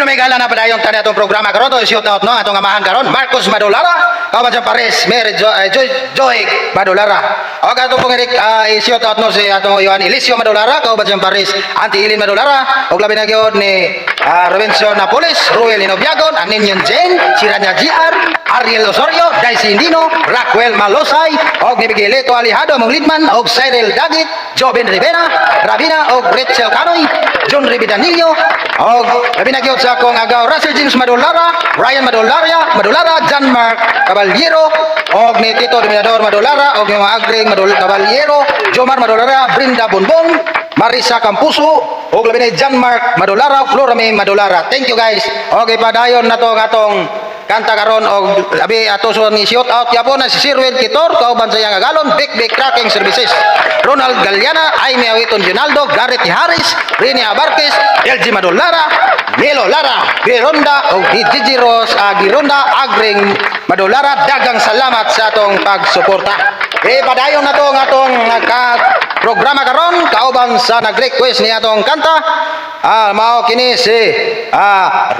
Bueno, may gala na pa dayon tani atong programa karon to shout out no atong amahan karon Marcos Madolara kauban sa Paris Mary Joy Madolara. O kato pong shout out no si atong Juan Elisio Madolara kauban sa Paris Auntie Eileen Madolara og labi na gyud ni Robinson Napoles, Ruel Inobiagon, Aninyon Jane, Siranya GR, Ariel Osorio, Daisy Indino, Raquel Malosay og ni Miguelito Alejado Monglitman og Cyril Dagit, Joben Rivera, Ravina og Rachel Canoy, John Ribidanillo og labi na gyud sa akong agaw Russell James Madolara, Ryan Madolara, John Mark Caballero og ni Tito Dominador Madolara og ni mga agring Caballero, Jomar Madolara, Brinda Bonbon, Marisa Campuso og labi ni John Mark Madolara, Florame Madolara. Thank you guys. Okay, padayon na to atong kanta karon og labi ato so ni shout out yapon na si Sirwin Kitor kauban sa iyang agalon Big Tracking Services, Ronald Galiana, Aimee Awiton Ginaldo, Garrett Harris, Rini Abarquez, LG Madolara, Melo Lara, Gironda o Gigi Rose Gironda Agring Madolara. Dagang salamat sa atong pagsuporta. Padayon na to ng atong programa karon kauban sa nag-request ni atong kanta mao kini si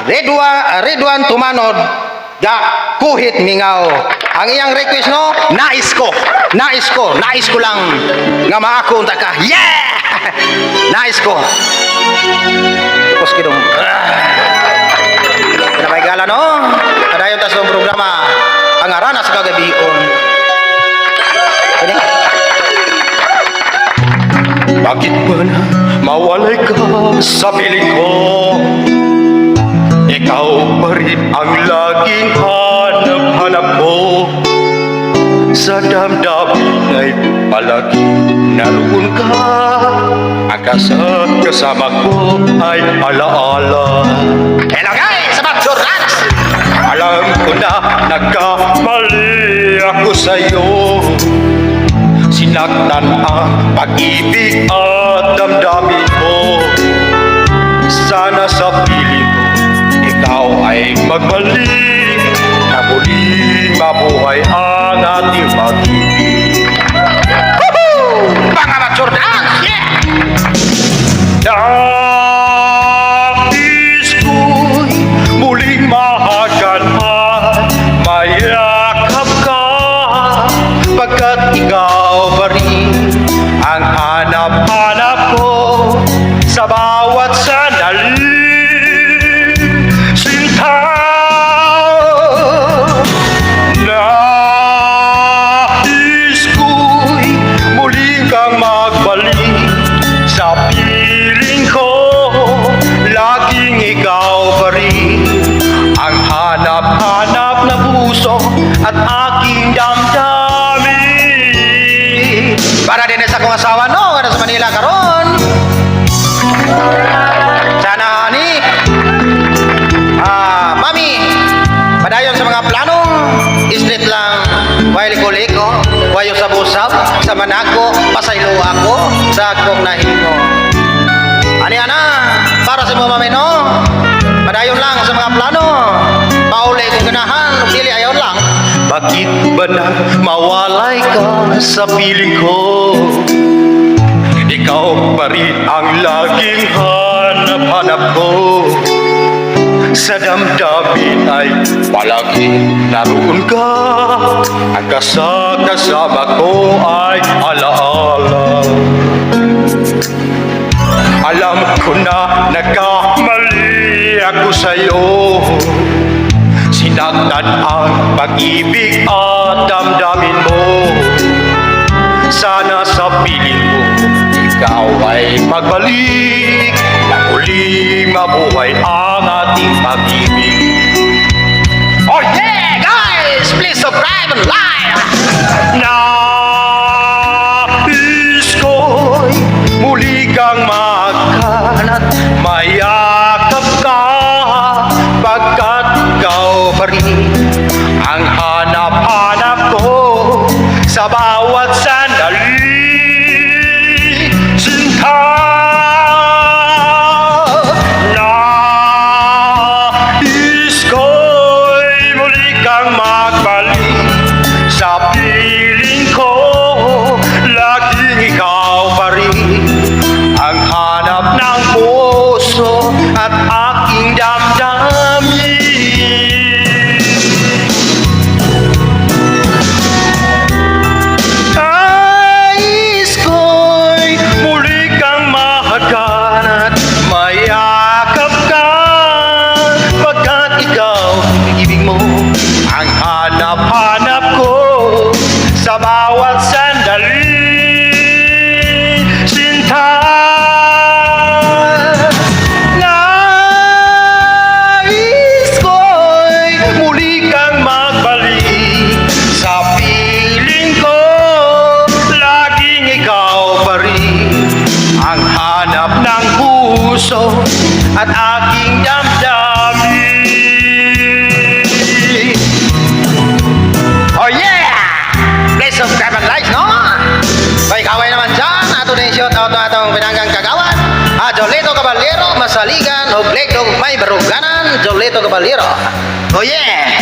Redwan Tumanod da Kuhit Mingaw. Ang iyang request no, nais ko lang nga maako unta ka. Yeah! Nais ko. Tapos kidong may gala no. Padayon ta sa programa ang arana sa kagabion. Ini. Bakit ba na mawalay ka sa piling ko? Ikaw pa rin ang laging hanap-hanap ko. Sa damdamin ay palagi naroon ka. Ang kasama ko ay alaala. Hello guys, sa Bagsurans. Alam ko na nagkamali ako sa'yo. Sinaktan ang pag-ibig at damdamin mo. Sana sa piling ko ikaw ay magbalik na muling mabuhay ang ating pag-ibig. Mga Bagsurans, yeah! Nais ko'y muling mahagan at mayakap ka, pagkat ikaw pa rin ang hanap-hanap ko sa bawat sandali. Sinta, nais ko'y muli kang magbalik sa piling ko. Laging ikaw pa rin ang hanap-hanap na puso at aking damdamin. Para din sa akong asawa no, kada sa Manila karon. Sana ni mami, padayon sa mga planong street lang, way liko-liko, wayo sabusab, sa manako, pasaylo ako sa akong nahimo. Ani ana, para sa mga mami no, padayon lang sa mga plano, pauli kung ganahan, ug dili ayaw lang. Bakit ba na mawalay ka sa piling ko? Ikaw pa rin ang laging hanap-hanap ko. Sa damdamin ay palagi naroon ka. Ang kasama ko ay alaala. Alam ko na nagkamali ako sa'yo. Sinaktan ang pag-ibig at damdamin mo. Sana sa piling mo ikaw ay magbalik na muling mabuhay ang ating pag-ibig. Oh yeah, guys, please subscribe and like. Nais ko'y muli kang maghanap, mayakap ka, pagkat ikaw pa rin ang hanap-hanap ko sa bawat sandali. Sinta, nais ko'y muli kang magbalik sa piling ko. Jolito Caballero. Oh yeah!